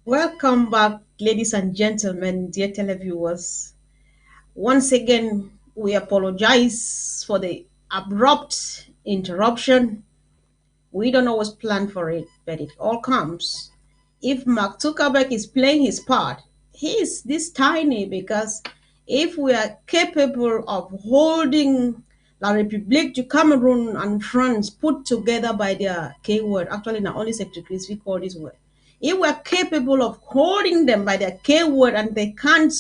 Welcome back, ladies and gentlemen, dear televiewers. Once again, we apologize for the abrupt interruption. We don't always plan for it, but it all comes. If Mark Zuckerberg is playing his part, he is this tiny because if we are capable of holding La République du Cameroon and France put together by their K word, actually not only secretaries, we call this word. If we're capable of holding them by their K word and they can't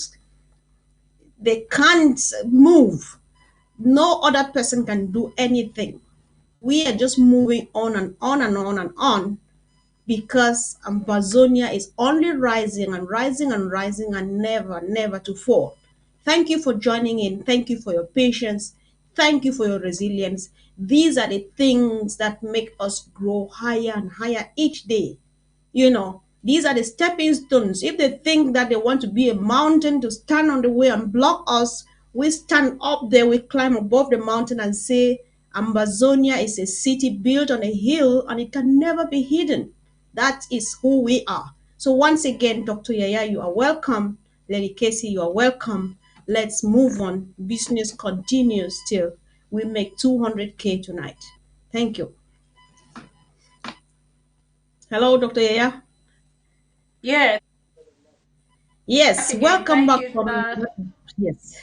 move, no other person can do anything. We are just moving on and on and on and on because Amazonia is only rising and rising and rising and never, never to fall. Thank you for joining in. Thank you for your patience. Thank you for your resilience. These are the things that make us grow higher and higher each day. These are the stepping stones. If they think that they want to be a mountain to stand on the way and block us, we stand up there, we climb above the mountain and say, Amazonia is a city built on a hill and it can never be hidden. That is who we are. So, once again, Dr. Yaya, you are welcome. Lady Casey, you are welcome. Let's move on. Business continues till we make 200K tonight. Thank you. Hello, Dr. Yaya. Yeah, back Yes, again. welcome Thank back you. from yes.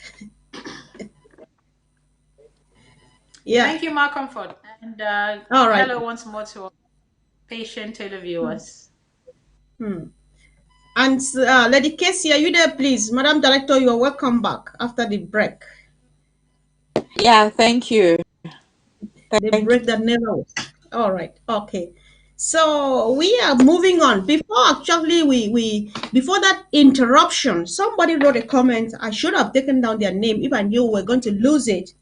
Yeah. Thank you, my comfort. And All right. hello once more to our patient televiewers. And Lady Casey, are you there, please? Madam Director, you are welcome back after the break. Yeah, thank you. The Thank break that never was. All right. Okay. So we are moving on. Before actually we before that interruption, somebody wrote a comment. I should have taken down their name if I knew we were going to lose it,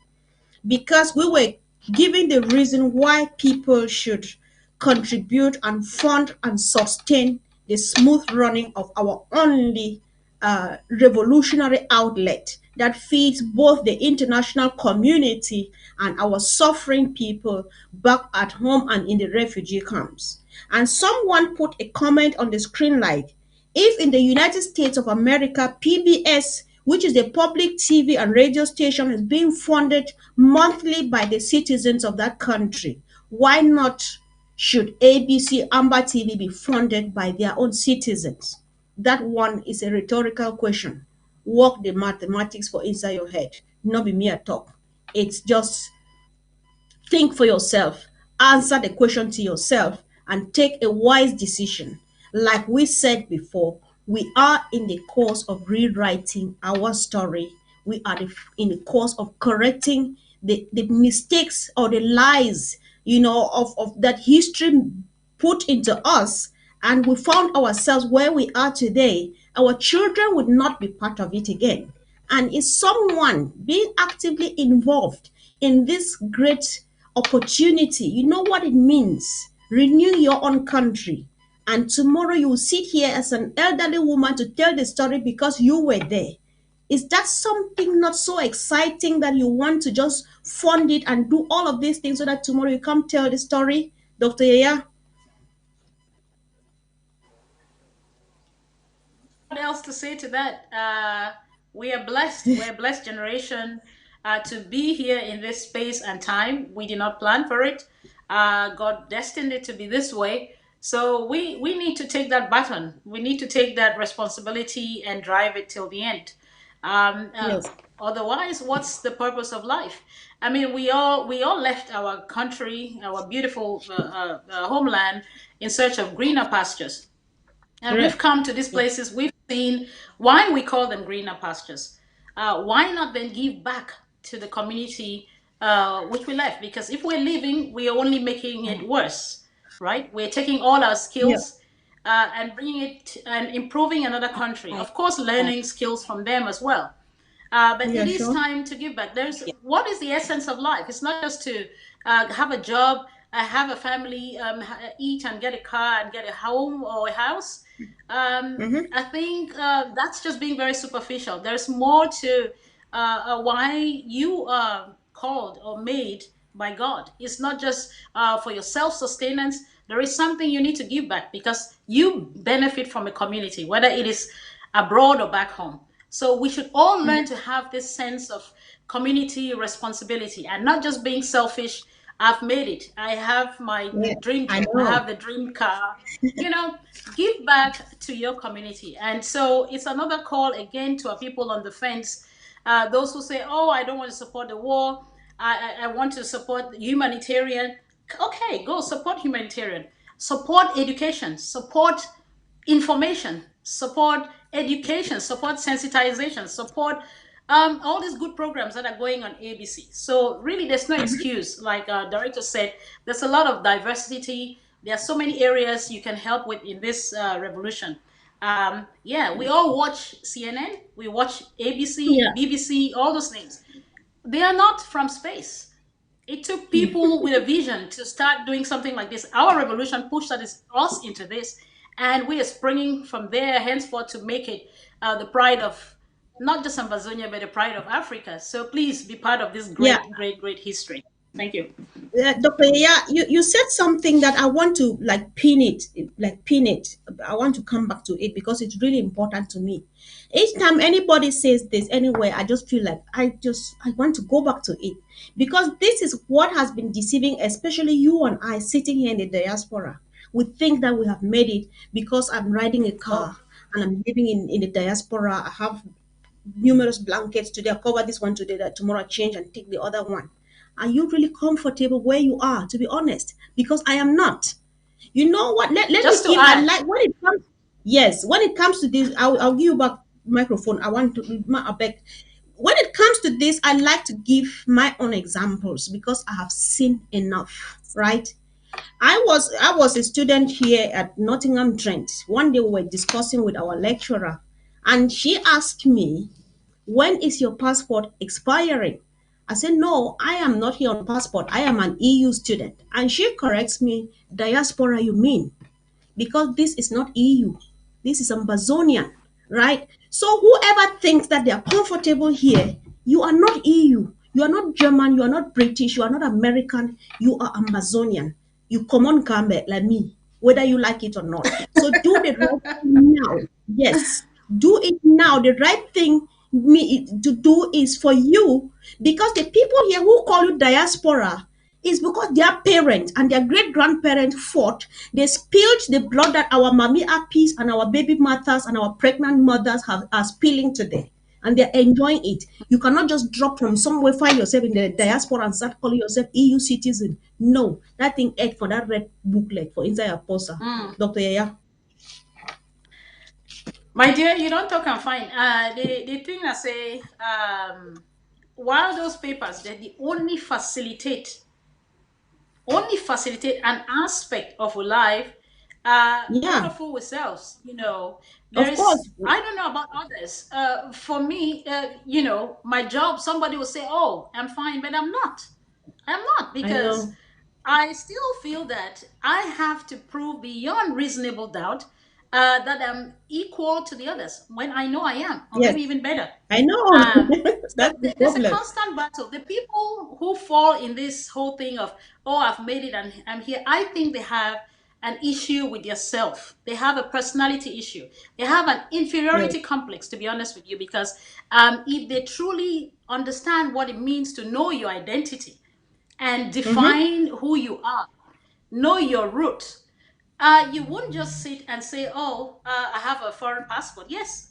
because we were giving the reason why people should contribute and fund and sustain the smooth running of our only revolutionary outlet that feeds both the international community and our suffering people back at home and in the refugee camps. And someone put a comment on the screen like, if in the United States of America, PBS, which is a public TV and radio station, is being funded monthly by the citizens of that country, why not should ABC Amba TV be funded by their own citizens? That one is a rhetorical question. Work the mathematics for inside your head, not be mere talk. It's just think for yourself, answer the question to yourself, and take a wise decision. Like we said before, we are in the course of rewriting our story. We are in the course of correcting the mistakes or the lies, of that history put into us, and we found ourselves where we are today. Our children would not be part of it again. And is someone being actively involved in this great opportunity? You know what it means. Renew your own country. And tomorrow you will sit here as an elderly woman to tell the story because you were there. Is that something not so exciting that you want to just fund it and do all of these things so that tomorrow you come tell the story, Dr. Yaya? What else to say to that? We are blessed. We're a blessed generation to be here in this space and time. We did not plan for it. God destined it to be this way. So we need to take that baton. We need to take that responsibility and drive it till the end. Um, uh, Yes. Otherwise, what's the purpose of life? I mean, we all left our country, our beautiful homeland, in search of greener pastures, and we've Correct. come to these Yes. places. We've seen why we call them greener pastures. Why not then give back to the community which we left? Because if we're leaving, we are only making it worse, right? We're taking all our Yeah. skills and bringing it and improving another country. you. Of course, learning skills from them as well. But it Yeah, is sure. time to give back. There's what is the essence of life? It's not just to have a job, have a family, eat and get a car and get a home or a house. Mm-hmm. I think that's just being very superficial. There's more to why you are called or made by God. It's not just for your self sustenance, there is something you need to give back because you benefit from a community, whether it is abroad or back home. So we should all learn to have this sense of community responsibility and not just being selfish. I've made it. I have my Yeah, dream I job. I know. have the dream car. You know, give back to your community. And so it's another call again to our people on the fence. Those who say, "Oh, I don't want to support the war. I want to support humanitarian." Okay, go support humanitarian. Support education. Support information, support education, support sensitization, support all these good programs that are going on ABC. So really, there's no excuse. Like director said, there's a lot of diversity. There are so many areas you can help with in this revolution. Yeah, we all watch CNN, we watch ABC, Yeah. BBC, all those things. They are not from space. It took people with a vision to start doing something like this. Our revolution pushed us into this, and we are springing from there henceforth to make it the pride of not just Ambazonia, but the pride of Africa. So please be part of this Yeah. great, great, great history. Thank you. Dr. Yeah, you said something that I want to like pin it. I want to come back to it because it's really important to me. Each time anybody says this anywhere, I just feel like I want to go back to it because this is what has been deceiving, especially you and I sitting here in the diaspora. We think that we have made it because I'm riding a Oh, car and I'm living in the diaspora. I have numerous blankets today. I cover this one today, that tomorrow I change and take the other one. Are you really comfortable where you are, to be honest? Because I am not. You know what? Let me just to give, I add, like when it comes, yes, when it comes to this, I'll give you back microphone. I want to, I beg. When it comes to this, I like to give my own examples because I have seen enough, right? I was a student here at Nottingham Trent. One day we were discussing with our lecturer, and she asked me, when is your passport expiring? I said, no, I am not here on passport. I am an EU student. And she corrects me, diaspora, you mean? Because this is not EU. This is Ambazonian, right? So whoever thinks that they are comfortable here, you are not EU. You are not German. You are not British. You are not American. You are Amazonian. You come on, Kambe, like me, whether you like it or not. So do the right thing now. Yes, do it now. The right thing to do is for you, because the people here who call you diaspora is because their parents and their great grandparents fought. They spilled the blood that our mommy appies and our baby mothers and our pregnant mothers are spilling today. And they're enjoying it. You cannot just drop from somewhere, find yourself in the diaspora and start calling yourself EU citizen. No, that thing ate for that red booklet for inside your poster. mm, Dr. Yaya. my dear, you don't talk and fine. The thing I say, while those papers, they only facilitate an aspect of life, Yeah, wonderful with selves. There of course. is, I don't know about others. For me, my job, somebody will say, "Oh, I'm fine," but I'm not. I'm not, I because know. I still feel that I have to prove beyond reasonable doubt that I'm equal to the others when I know I am, or Yes, maybe even better. I know. Um, so That's the there's a problem. constant battle. The people who fall in this whole thing of, "Oh, I've made it and I'm here," I think they have an issue with yourself. They have a personality issue. They have an Yes. inferiority complex, to be honest with you, because if they truly understand what it means to know your identity and Mm-hmm. define who you are, know your roots, you wouldn't just sit and say, "Oh, I have a foreign passport." Yes,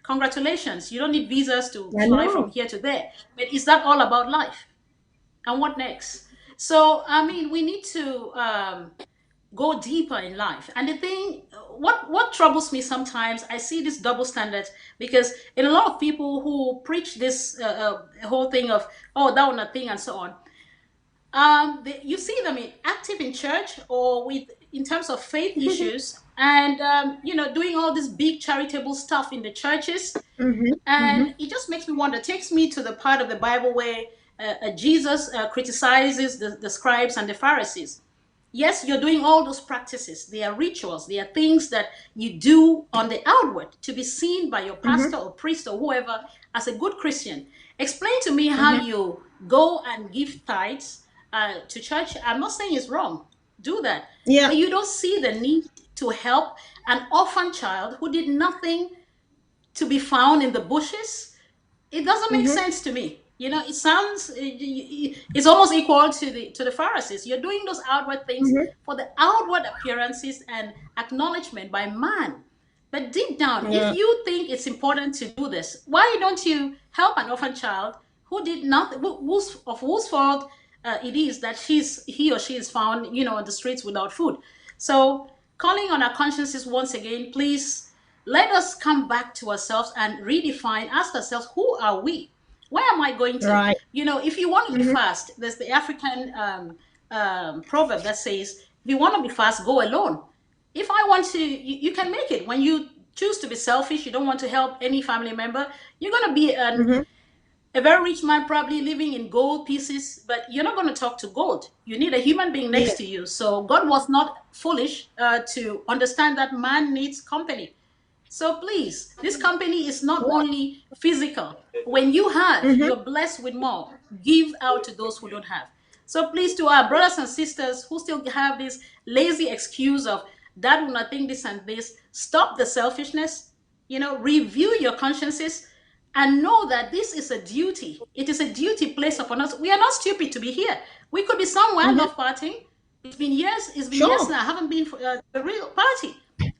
congratulations. You don't need visas to I fly from know. here to there. But is that all about life? And what next? So, I mean, we need to go deeper in life. And the thing, what troubles me sometimes, I see this double standard, because in a lot of people who preach this whole thing of, "Oh, that one a thing," and so on, you see them active in church or with in terms of faith issues, and doing all this big charitable stuff in the churches. Mm-hmm. And Mm-hmm. it just makes me wonder, takes me to the part of the Bible where Jesus criticizes the scribes and the Pharisees. Yes, you're doing all those practices. They are rituals. They are things that you do on the outward to be seen by your pastor Mm-hmm. or priest or whoever as a good Christian. Explain to me how Mm-hmm. you go and give tithes to church. I'm not saying it's wrong. do that. Yeah. But you don't see the need to help an orphan child who did nothing to be found in the bushes. It doesn't make Mm-hmm. sense to me. It sounds, it's almost equal to the Pharisees. You're doing those outward things Mm-hmm. for the outward appearances and acknowledgement by man. But deep down, if Yeah. you think it's important to do this, why don't you help an orphan child who did nothing, whose fault it is that he or she is found, on the streets without food? So, calling on our consciences once again, please let us come back to ourselves and redefine, ask ourselves, who are we? Where am I going to? Right. If you want to be Mm-hmm. fast, there's the African proverb that says, if you want to be fast, go alone. If I want to, you can make it. When you choose to be selfish, you don't want to help any family member, you're going to be Mm-hmm. a very rich man, probably living in gold pieces, but you're not going to talk to gold. You need a human being next to Yes. you. So God was not foolish to understand that man needs company. So please, this company is not only physical. When you have, Mm-hmm. you're blessed with more. Give out to those who don't have. So please, to our brothers and sisters who still have this lazy excuse of that will not think this and this, stop the selfishness. Review your consciences and know that this is a duty. It is a duty placed upon us. We are not stupid to be here. We could be somewhere Mm-hmm. love partying. It's been years. It's been years Sure. now. I haven't been for a real party.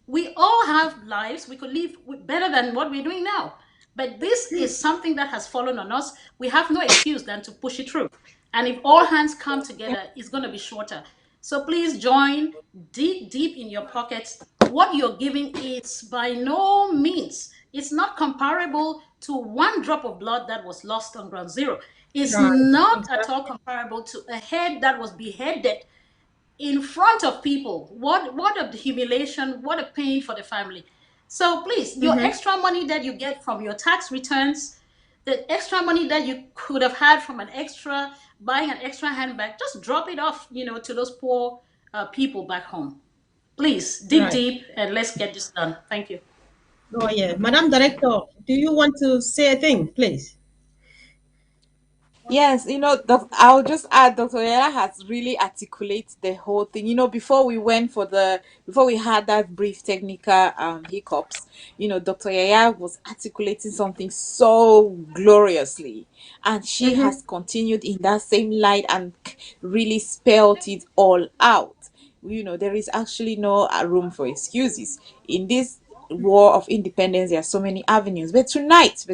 We all have lives. We could live better than what we're doing now. But this is something that has fallen on us. We have no excuse than to push it through. And if all hands come together, it's going to be shorter. So please join deep, deep in your pockets. What you're giving is by no means, it's not comparable to one drop of blood that was lost on ground zero. It's Right. not at all Exactly. comparable to a head that was beheaded in front of people. What a humiliation, what a pain for the family. So please, your Mm-hmm. extra money that you get from your tax returns, the extra money that you could have had from an extra buying an extra handbag, just drop it off, to those poor people back home. Please dig Right. deep and let's get this done. Thank you. Oh yeah, Madam Director, do you want to say a thing, please? Yes, I'll just add, Dr. Yaya has really articulated the whole thing. Before we had that brief technical hiccups, Dr. Yaya was articulating something so gloriously, and she Mm-hmm. has continued in that same light and really spelled it all out. There is actually no room for excuses in this war of independence. There are so many avenues, but tonight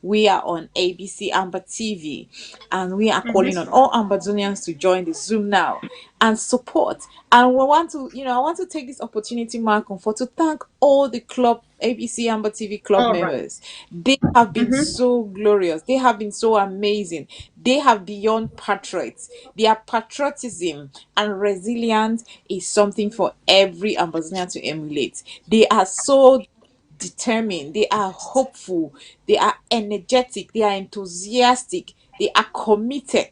we are on ABC Amba TV, and we are calling on Mm-hmm. all Ambazonians to join the Zoom now and support. And we want to, I want to take this opportunity, Malcolm, for to thank all the club ABC Amba TV club All right. members. They have been Mm-hmm. so glorious. They have been so amazing. They have beyond patriots. Their patriotism and resilience is something for every Ambazonian to emulate. They are so determined, they are hopeful, they are energetic, they are enthusiastic, they are committed.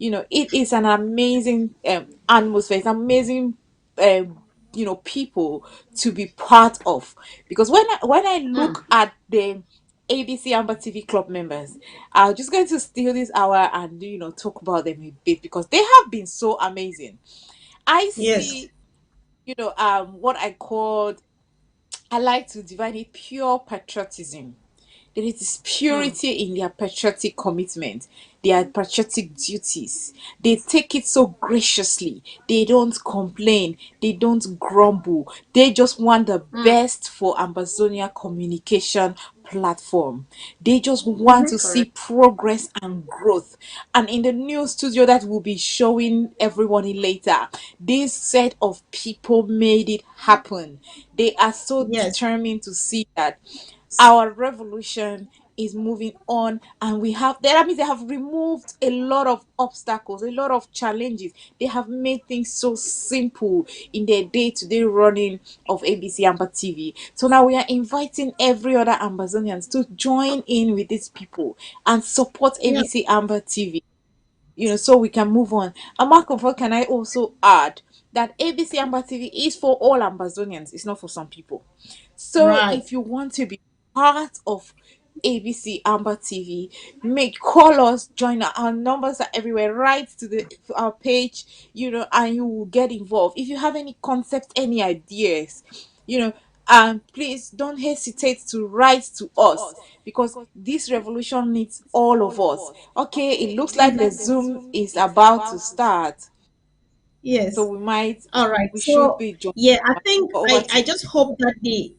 It is an amazing atmosphere, it's amazing people to be part of. Because when I Mm. look at the ABC Amber TV club members, I'm just going to steal this hour and talk about them a bit because they have been so amazing. I Yes. see, what I like to define it pure patriotism. There is this Mm. purity in their patriotic commitment, their patriotic duties. They take it so graciously. They don't complain. They don't grumble. They just want the Mm. best for Ambazonia communication platform. They just want Mm-hmm. to see Correct. progress and growth. And in the new studio that we'll be showing everyone in later, this set of people made it happen. They are so Yes. determined to see that our revolution is moving on, and that means they have removed a lot of obstacles, a lot of challenges. They have made things so simple in their day-to-day running of ABC Amber TV. So now we are inviting every other Ambazonians to join in with these people and support Yeah. ABC Amber TV, so we can move on. And Marco, what can I also add that ABC Amber TV is for all Ambazonians, it's not for some people. So Right. if you want to be part of ABC Amba TV. Make call us, join our numbers are everywhere. Write to our page, and you will get involved. If you have any concept, any ideas, and please don't hesitate to write to us, because this revolution needs all of us. Okay, it looks like the Zoom is about to start, so Yes. All right. we should So be joining. yeah, I think Over I to you. just hope that the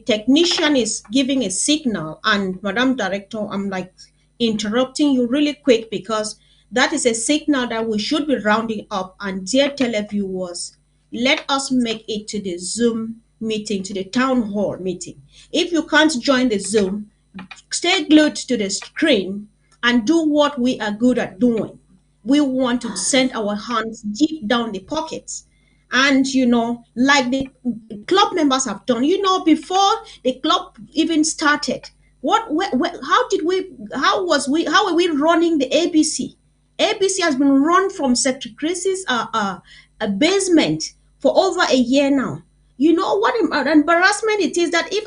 technician is giving a signal, and Madam Director, I'm like interrupting you really quick because that is a signal that we should be rounding up. And dear televiewers, let us make it to the Zoom meeting, to the town hall meeting. If you can't join the Zoom, stay glued to the screen and do what we are good at doing. We want to send our hands deep down the pockets. And like the club members have done, before the club even started, how were we running the ABC? ABC has been run from Secretary Chris's a basement for over a year now. You know what embarrassment it is that if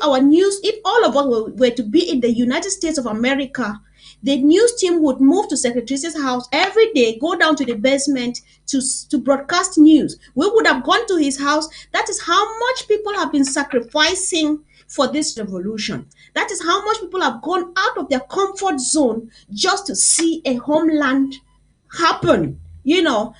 all of us were to be in the United States of America, the news team would move to Secretary's house every day, go down to the basement to broadcast news. We would have gone to his house. That is how much people have been sacrificing for this revolution. That is how much people have gone out of their comfort zone just to see a homeland happen.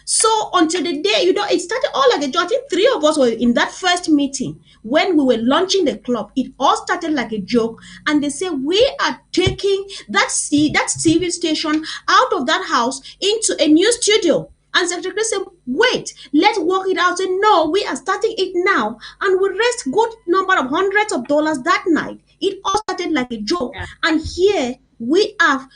So until the day, it started all like a joke. I think three of us were in that first meeting when we were launching the club. It all started like a joke, and they say we are taking that TV station out of that house into a new studio. And Secretary said, wait, let's work it out. Say, no, we are starting it now. And we raised good number of hundreds of dollars that night. It all started like a joke. Yeah. And here we are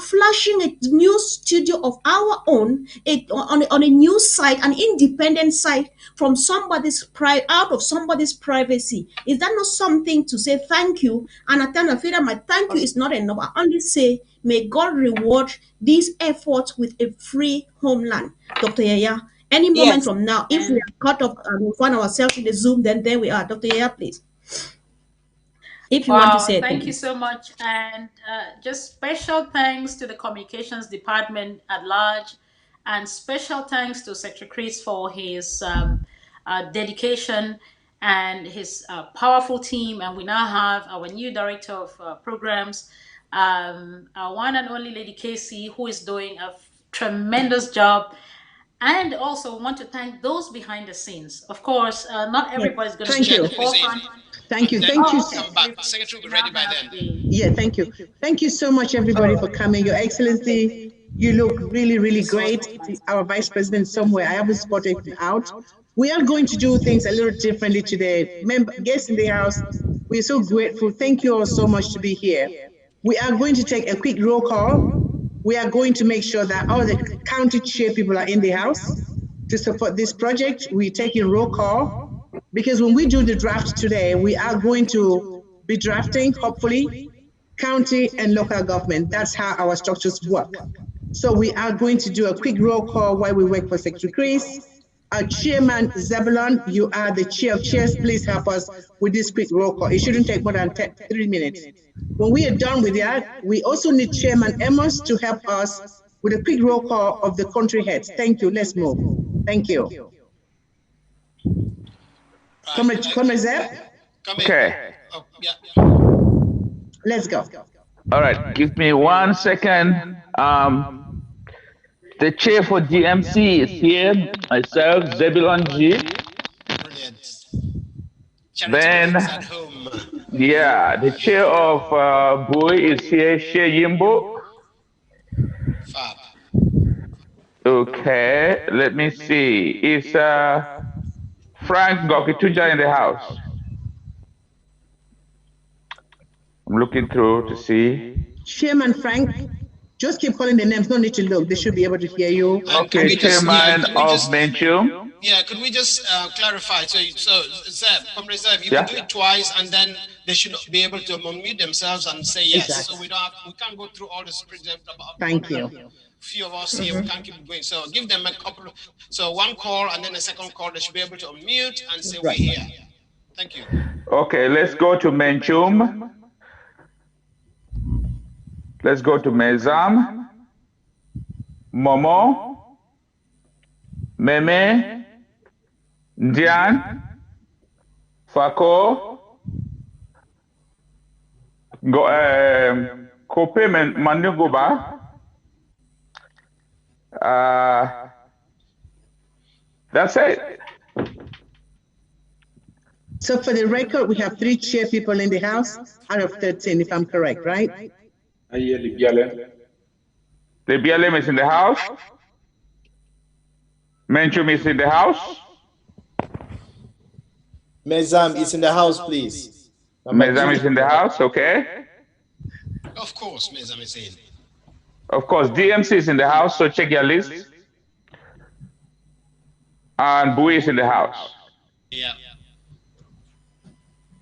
flashing a new studio of our own, on a new site, an independent site, from out of somebody's privacy. Is that not something to say thank you? And I tell you, my thank you is not enough. I only say, may God reward these efforts with a free homeland. Dr. Yaya, any moment Yes. from now, if we And are caught up and we find ourselves in the Zoom, then there we are. Dr. Yaya, please, if you want to wow, say thank you things. so much. And just special thanks to the communications department at large, and special thanks to Secretary Chris for his dedication and his powerful team. And we now have our new director of programs, our one and only Lady Casey, who is doing a tremendous job. And also want to thank those behind the scenes. Of course, not Yes. everybody's going to Thank be at you. the forefront. Thank you. Thank you. Oh, okay. Come back. We, The secretary will we be now ready by have then. the. Yeah, thank you. Thank you so much, everybody, for coming. Your Excellency, you look really, really great. Our Vice President somewhere, I haven't spotted him out. We are going to do things a little differently today. Guests in the house, we're so grateful. Thank you all so much to be here. We are going to take a quick roll call. We are going to make sure that all the county chair people are in the house to support this project. We're taking roll call because when we do the draft today, we are going to be drafting, hopefully, county and local government. That's how our structures work. So we are going to do a quick roll call while we wait for Secretary Chris. Our chairman, Zebulon, you are the chair of chairs. Please help us with this quick roll call. It shouldn't take more than 3 minutes. When we are done with that, we also need Chairman Amos to help us with a quick roll call of the country heads. Thank you. Let's move. Thank you. Comrade Zeb, Okay. oh, yeah. Let's go. All right. Give me 1 second. The chair for DMC is here. Myself, Zebulon G. Brilliant. Charity Then, begins at home. yeah, the chair of Boy is here, Shea Yimbo. Fab. Okay. Let me see. Is Frank Gokituja in the house? I'm looking through to see. Chairman Frank, just keep calling the names. No need to look. They should be able to hear you. And Okay, chairman of Menchum. Yeah, could we just clarify? So Zeb, Comrade Zeb, you Yeah. can do it twice, and then they should be able to unmute themselves and say yes. Exactly. So we can't go through all the scripts. Thank you. Few of us here, we can't keep going. So give them a couple. So one call and then a second call. They should be able to unmute and say we're here. Thank you. Okay, let's go to Menchum. Let's go to Mezam, Momo, Meme, Ndian, Fako, Kope Mandugoba. That's it. So for the record, we have 3 chair people in the House out of 13, if I'm correct, right? The BLM is in the house. Menchum is in the house. Mezam is in the house, please. Mezam is in the house, okay. Of course, Mezam is in. Of course, DMC is in the house, so check your list. And Bui is in the house. Yeah.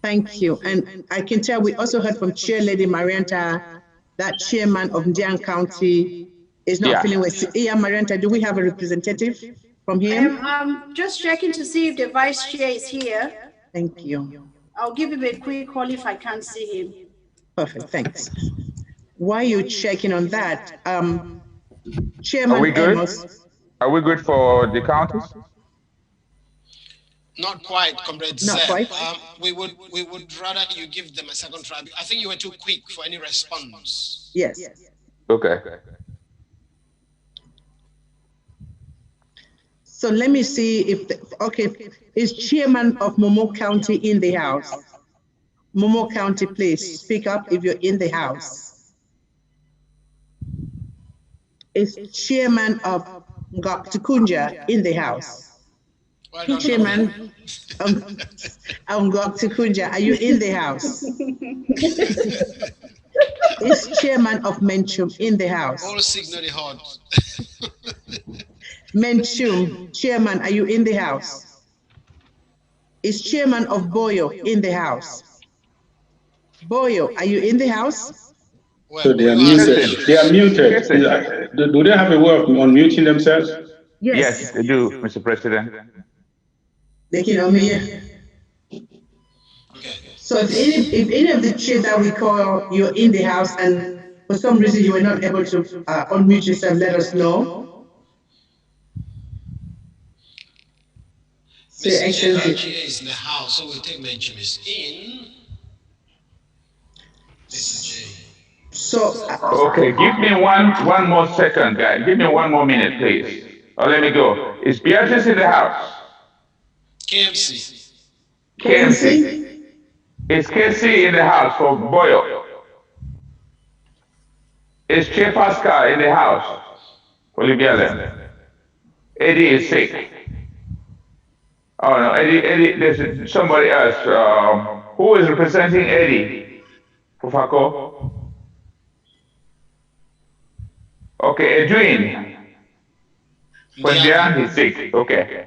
Thank you. And I can tell we also heard from Chair Lady Marianta, that chairman of Ndian County is not feeling well. Yeah, Marianta, do we have a representative from him? I'm just checking to see if the vice chair is here. Thank you. I'll give him a quick call if I can't see him. Perfect, thanks. While you're checking on that, Chairman Are we good? Amos. Are we good for the counties? Not quite, Comrade Not Zeb. quite. We would rather you give them a second try. I think you were too quick for any response. Yes. Okay. So let me see if, is Chairman of Momo County in the house? Momo County, please speak up if you're in the house. Is Chairman of Ngok in the house? Well done, Chairman Ngok, are you in the house? Is Chairman of Menchum in the house? all signal the hard. Menchum, Chairman, are you in the house? Is Chairman of Boyo in the house? Boyo, are you in the house? Well, So they are we muted. They are muted. Do they have a way of unmuting themselves? Yes, they do, Mr. President. They can unmute. Okay. So if any of the chairs that we call you're in the house and for some reason you were not able to unmute yourself, let us know. Mr. Excellency. RGA is in the house, so we'll take Menchum is in. Mr. J. So Okay, give me one more second, guys. Give me 1 more minute, please. Oh, let me go. Is Beatrice in the house? KMC. KMC. Is KC in the house for Boyo? Is Che Pascal in the house for Libiale? Eddie is sick. Oh no, Eddie, there's somebody else. Who is representing Eddie for Fako? Okay, Edwin. For Ndian, he's sick. Okay.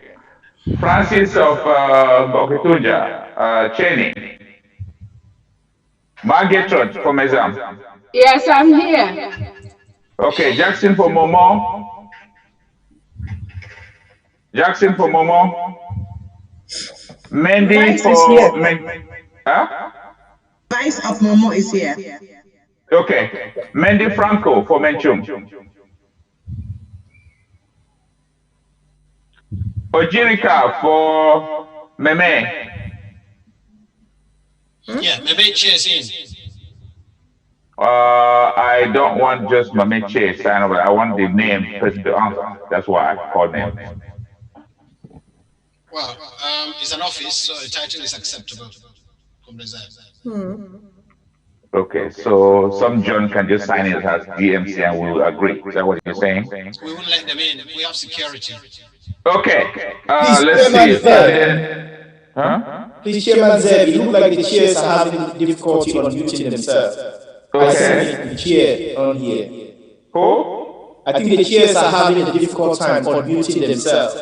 Francis of Boketunja, Cheney. Margaret for Mezam. Yes, I'm here. Okay, Jackson for Momo. Jackson for Momo. Mendy Vice is for here. Huh? Vice of Momo is here. Okay. Mendy Franco for Menchum. Ojirika for Meme. Yeah, maybe Chair's in. I don't want just Mame Che sign over. I want the name person to answer. That's why I called him. Well, it's an office, so a title is acceptable. Comrade Zeb. Okay, so some John can just sign it as GMC and we'll agree. Is that what you're saying? We won't let them in. We have security. Okay, Please, let's Chairman see. Zeb. Huh? Please, Chairman Zeb, it looks like the chairs are having difficulty unmuting themselves. I see the chair on here. Who? I think the chairs are having a difficult time unmuting themselves.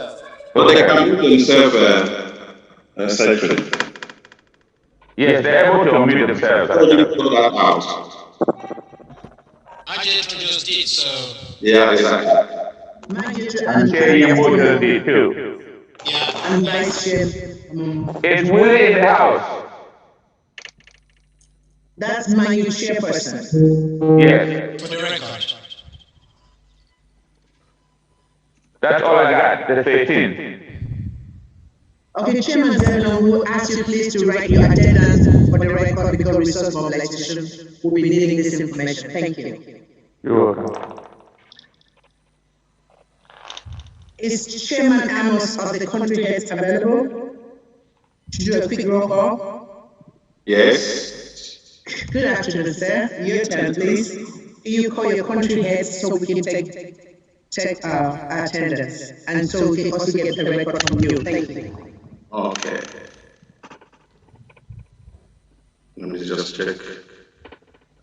But they can mute themselves, Secretary. Yes, they're able to unmute themselves. Ajeto just did, so Yeah, exactly. And Chair Yimbo did too. yeah. And Vice Chair. It's Willie in the house. That's my new chairperson. Yes. For the record. That's all I got. That's 18. Okay, Chairman Zebulon, we will ask you please to write your attendance for the record because resource mobilization will be needing this information. Thank you. You're welcome. Is Chairman Amos of the country heads available to do a quick roll call? Yes. Good afternoon, sir. Your turn, please. You call your country heads so we can take attendance and so we can also get the record from you. Thank you. Okay. Let me just check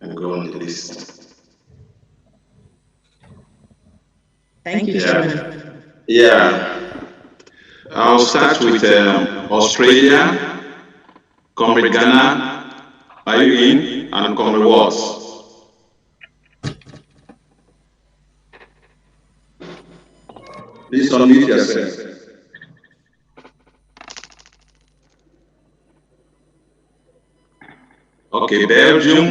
and go on the list. Thank you, Chairman. Yeah. I'll start with Australia, Comrade Ghana, are you in? And Comrade Watts. Please unmute yourself. Okay, Belgium,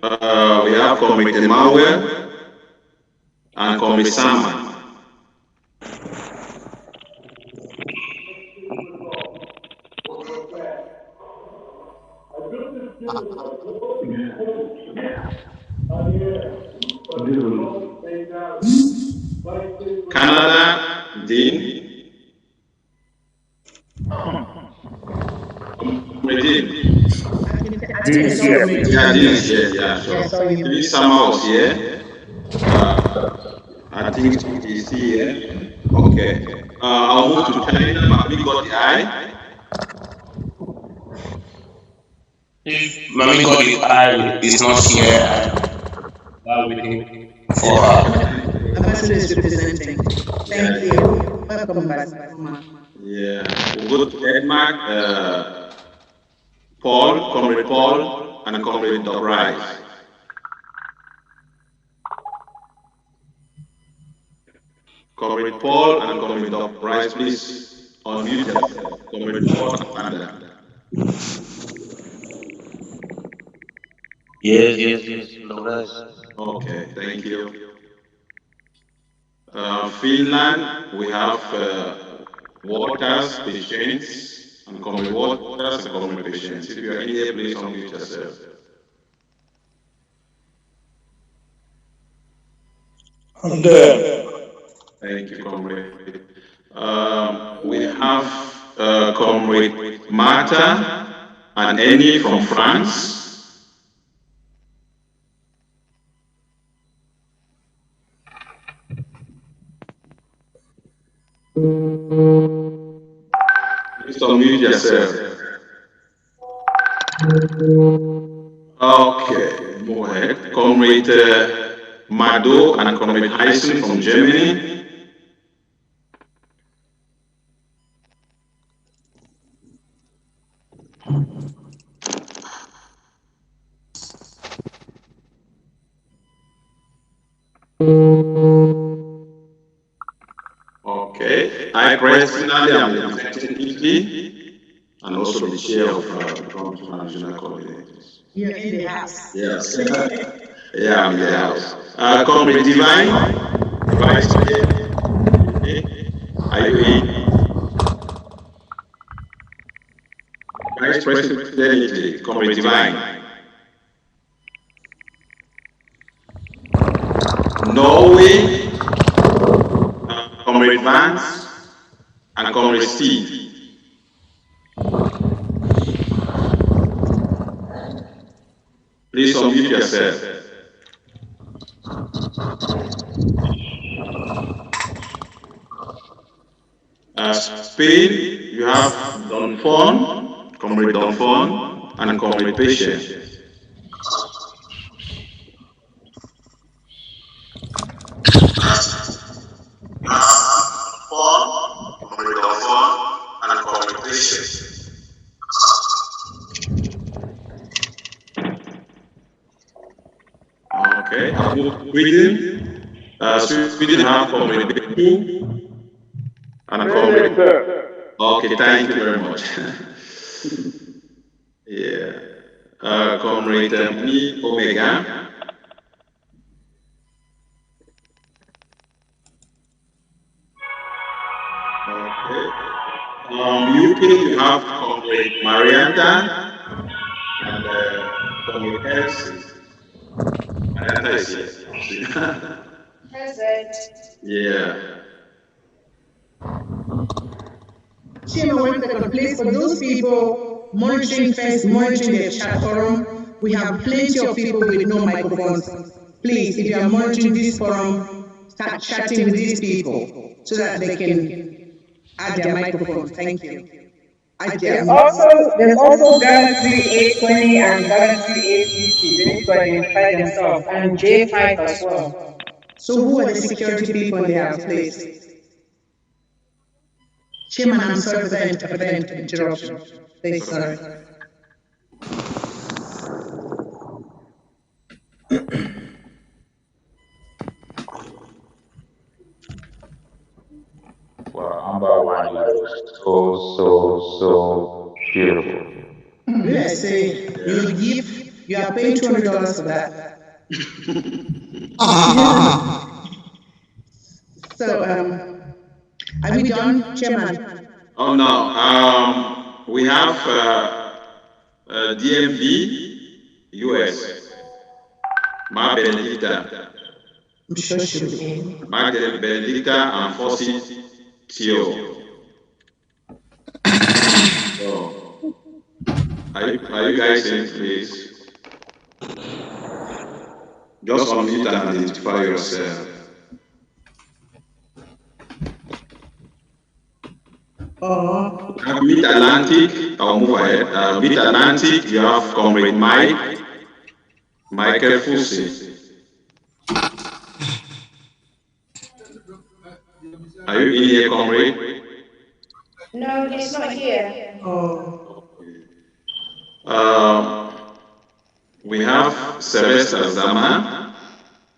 we have Comrade Emmanuel and Comrade Sama. Canada, Dean. Dean. Dean is here. Yeah, Dean is here. Yeah, sure. Please, Sama was here. I think he's here. Okay. I'll move to China. Mami got the eye. If Mami got the eye is not here, I'll be waiting for her. Ambassador is representing. Thank you. Welcome, Ambassador. Yeah. We'll go to Denmark. Paul, Comrade Paul, and Comrade Doc Rice. Comrade Paul and Comrade Doc Rice, please unmute yourself. Comrade Paul and Yes. Okay, thank you. Finland, we have Waters, Patience, and Comrade Waters and Comrade Patience. If you are in here, please unmute yourself. I'm there. Thank you, Comrade. We have Comrade Marta and Annie from France. Please unmute yourself. Okay, go ahead. Comrade Mado and Comrade Heisen from Germany. Okay, I personally am representing Italy and also the chair of the National Coordinators. You're in the house. Yes. Yeah, I'm in the house. Comrade Divine, Vice Chair. Okay. Are you in? Vice President Italy, Comrade Divine. Norway, Comrade Vance, and Comrade Steve. Please unmute yourself. Spain, you have Donfon, Comrade Donfon, and Comrade Patient. Okay, I'll move to Sweden. Sweden have Comrade Beku and Comrade. Okay, thank you very much. Yeah. Comrade Me Omega. Okay. UK, you have Comrade Marianta and Comrade Elsie. Marianta is here. Present. Yeah. Chairman, 1 second, please. For those people monitoring first, monitoring their chat forum, we have plenty of people with no microphones. Please, if you are monitoring this forum, start chatting with these people so that they can add their microphones. Thank you. There's also Galaxy 820 and Galaxy 850. They need to identify themselves, and J5 as well. So who are the security people in the house, please? Chairman, I'm sorry for the interruption. Please, sorry. Well, Amba one looks so beautiful. Yes, you are paying $200 for that. So, are we done, Chairman? Oh no. We have DMV US. Ma Benedicta. I'm sure she'll be in. Ma Benedicta and Fossi Tio. So, are you guys in, please? Just unmute and identify yourself. Mid Atlantic, I'll move ahead. Mid Atlantic, you have Comrade Michael Fusi. Are you in here, Comrade? No, he's not here. We have Sylvester Zaman,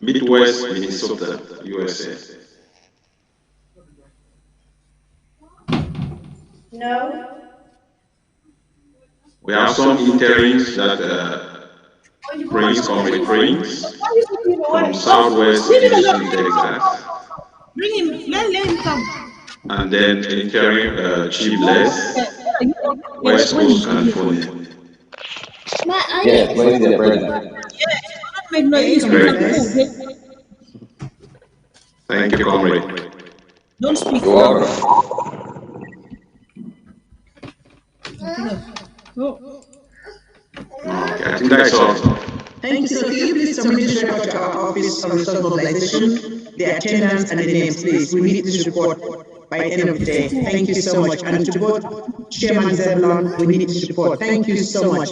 Midwest Minnesota, USA. No. We have some interims that Comrade Prince from Southwest Houston, Texas. Bring him, let him come. And then interim Chief Les, West Coast, California. Yes, where's the president? Thank you, Comrade. Don't speak. You're Okay, I think that's all. Thank you. So can you please submit this report to our Office of Resource Mobilization, the attendance and the names, please. We need this report by the end of the day. Thank you so much. And to both Chairman Zebulon, we need this report. Thank you so much.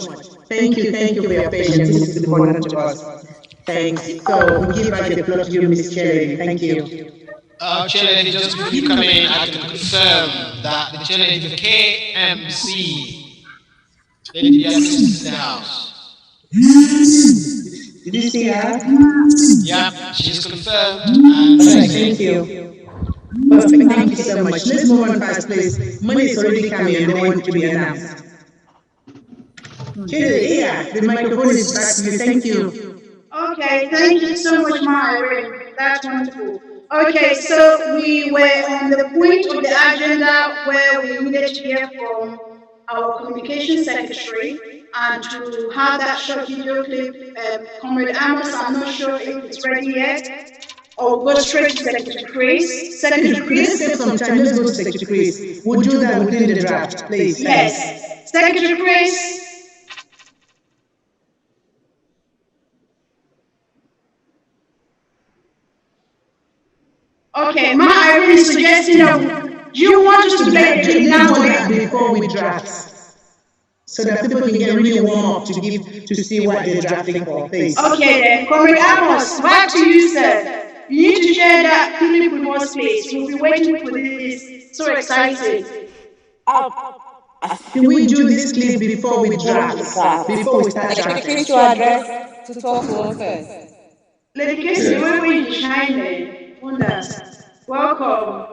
Thank you for your patience. This is important to us. Thanks. So we give back the floor to you, Ms. Chair Lady. Thank you. Chair Lady, just before you come in, I can confirm that the Chair Lady of the KMC, Lady Beatrice, is in the house. Did you see her? Yeah, she's confirmed. And thank you. Perfect. Thank you so much. Let's move on fast, please. Money is already coming and they want to be announced. Yeah, the microphone is back to you. Thank you. Okay, thank you so much, Myron. That's wonderful. Okay, so we were on the point of the agenda where we needed to hear from our communication secretary and to have that short video clip. Comrade Amos, I'm not sure if it's ready yet, or we'll go straight to Secretary Chris. Secretary Let's Chris? take some time. Let's go to Secretary Chris. We'll do that within the draft, please. Yes. Secretary Chris? Okay, my Irene is suggesting that you want us to play the now before we draft, so that people can get really warm up to see what they're drafting for, please. Okay then, Comrade Amos, back to you, sir. You need to share that clip with us, please. We'll be waiting for this. So excited. Can we do this clip before we draft? Before we start drafting? To address, to talk to us first. Lady Casey, where were you shining? Wonders. Welcome.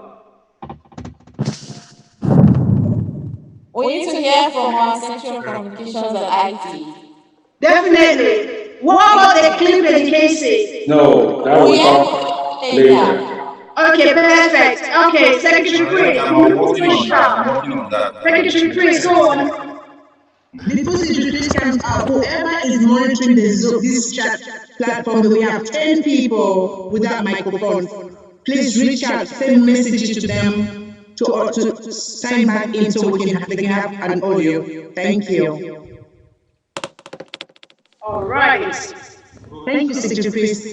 We need to hear from our Secretary of Communications and IT. Definitely. What about the clip education? No, that Oh will yeah, come later. later. Okay, perfect. Okay, Secretary Chris, Later, we I'm need to working push on that. sharp. I'm working on that. Secretary Chris, go on. Before Secretary Chris comes up, whoever is monitoring this chat platform, that we have 10 people without microphones, please reach out, send messages to them to sign back in so they can have an audio. Thank you. All right. Thank you, Secretary Chris.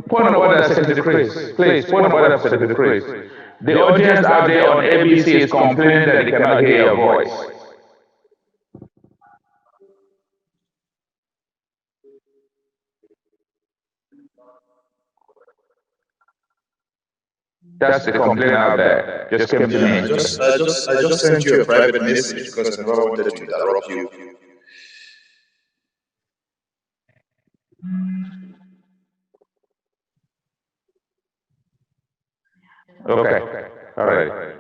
Point of order, Secretary Chris. Please, point of order, Secretary Chris. The audience out there on ABC is complaining that they cannot hear your voice. That's the complaint out there. Just came to Yeah, me. I just sent you a private message because I never wanted to interrupt you. Okay. All right.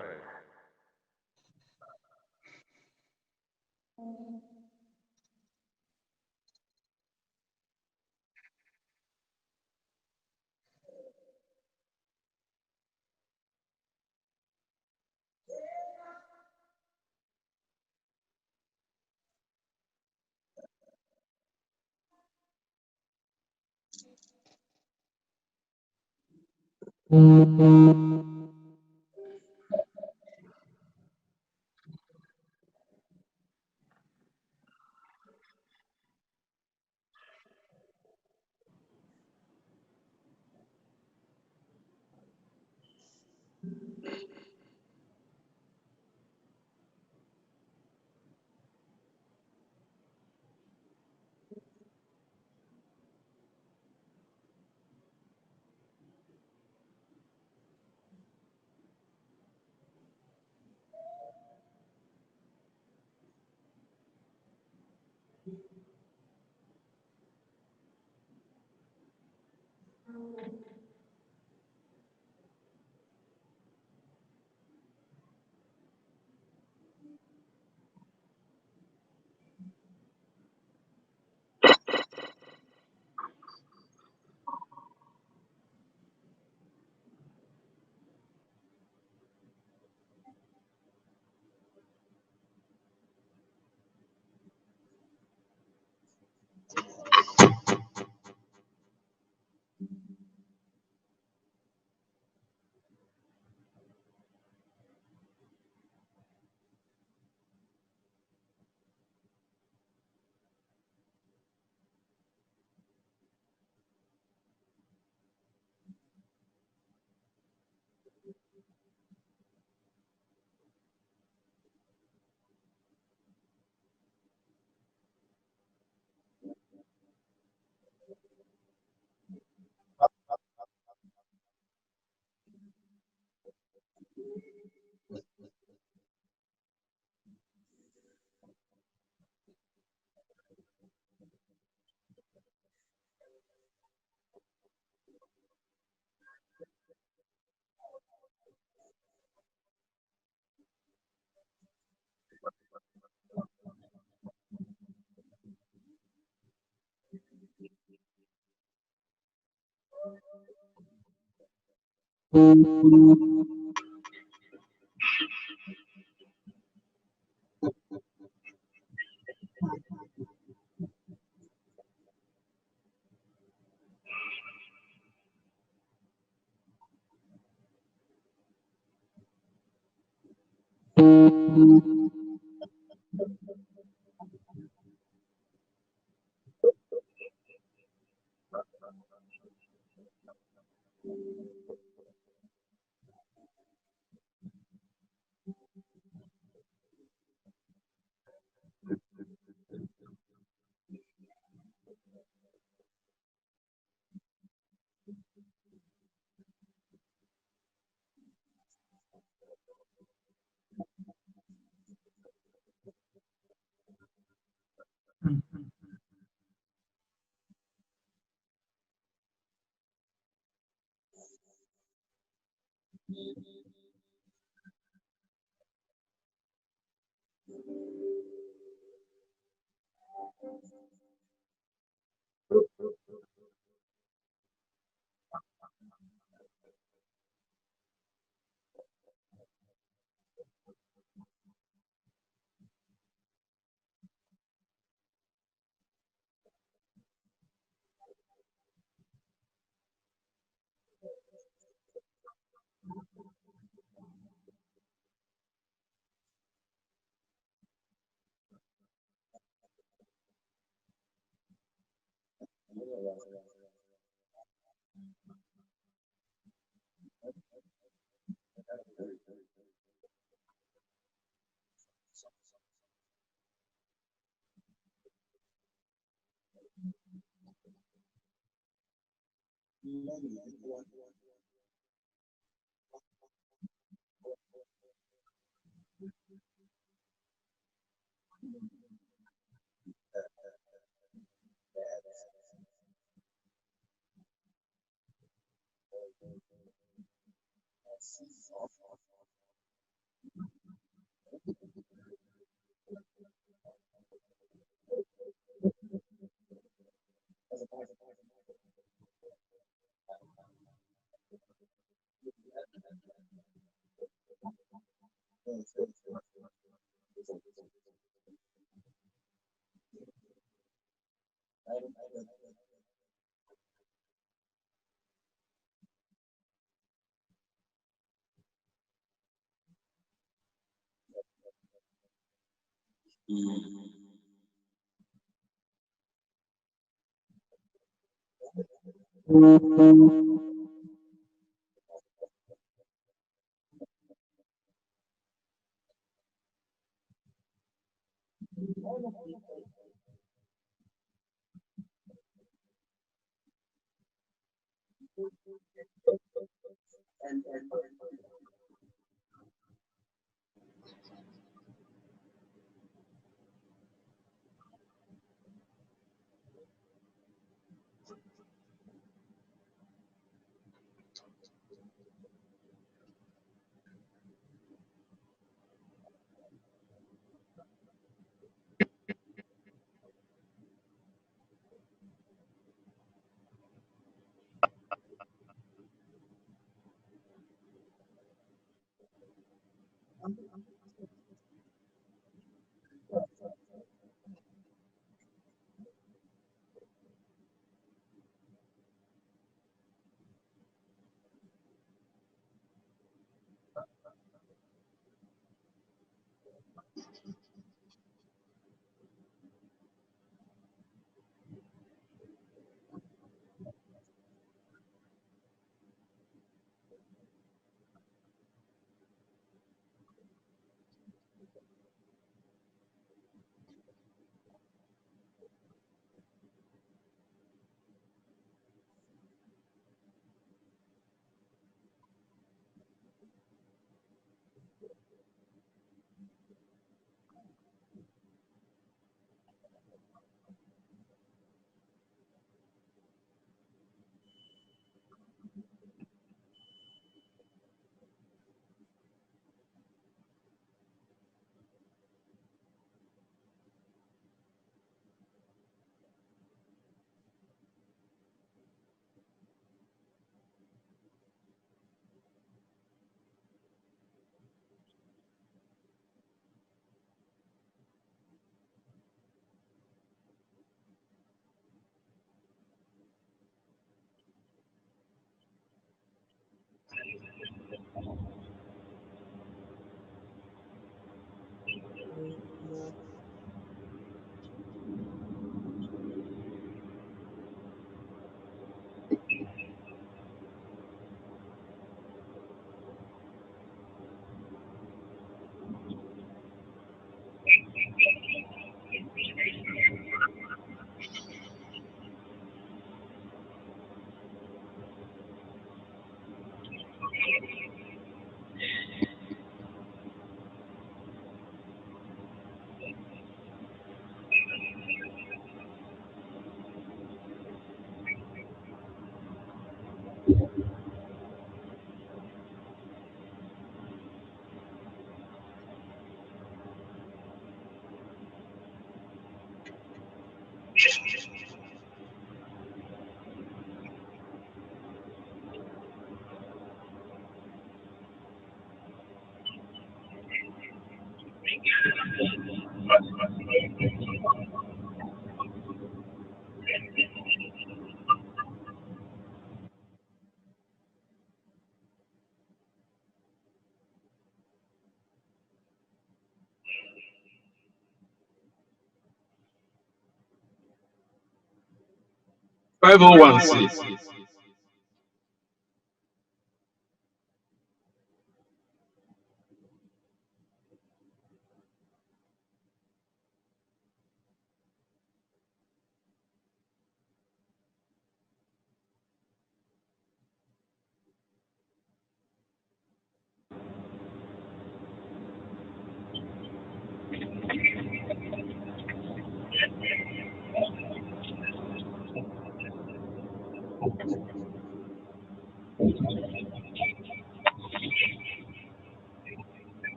501c.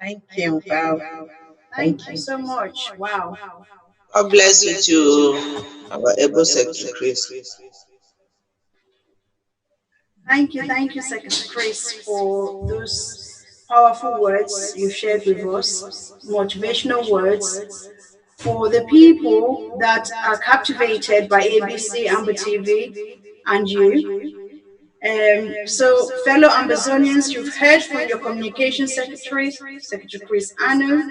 Thank you. Wow. Thank Thank you you. so much. Wow. God bless you to our able secretary Chris. Thank you, Secretary Chris, for those powerful words you shared with us, motivational words for the people that are captivated by ABC, Amba TV, and you. So, fellow Amazonians, you've heard from your communication secretary, Secretary Chris Anu.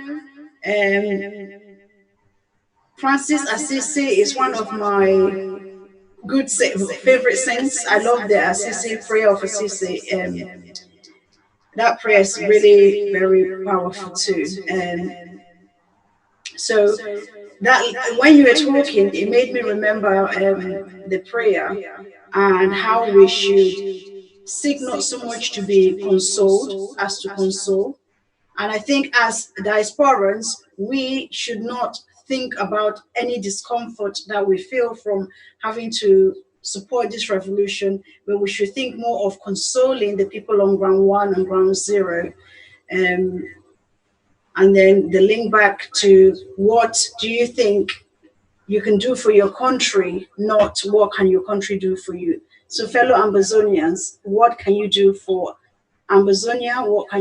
Um, Francis Assisi is one of my favorite saints. I love the Assisi prayer of Assisi. That prayer is really very powerful too. So that when you were talking, it made me remember the prayer and how we should seek not so much to be consoled as to console. And I think as diasporans, we should not think about any discomfort that we feel from having to support this revolution, but we should think more of consoling the people on ground one and ground zero. Um, and then the link back to what do you think you can do for your country, not what can your country do for you. So fellow Ambazonians, what can you do for Ambazonia? What can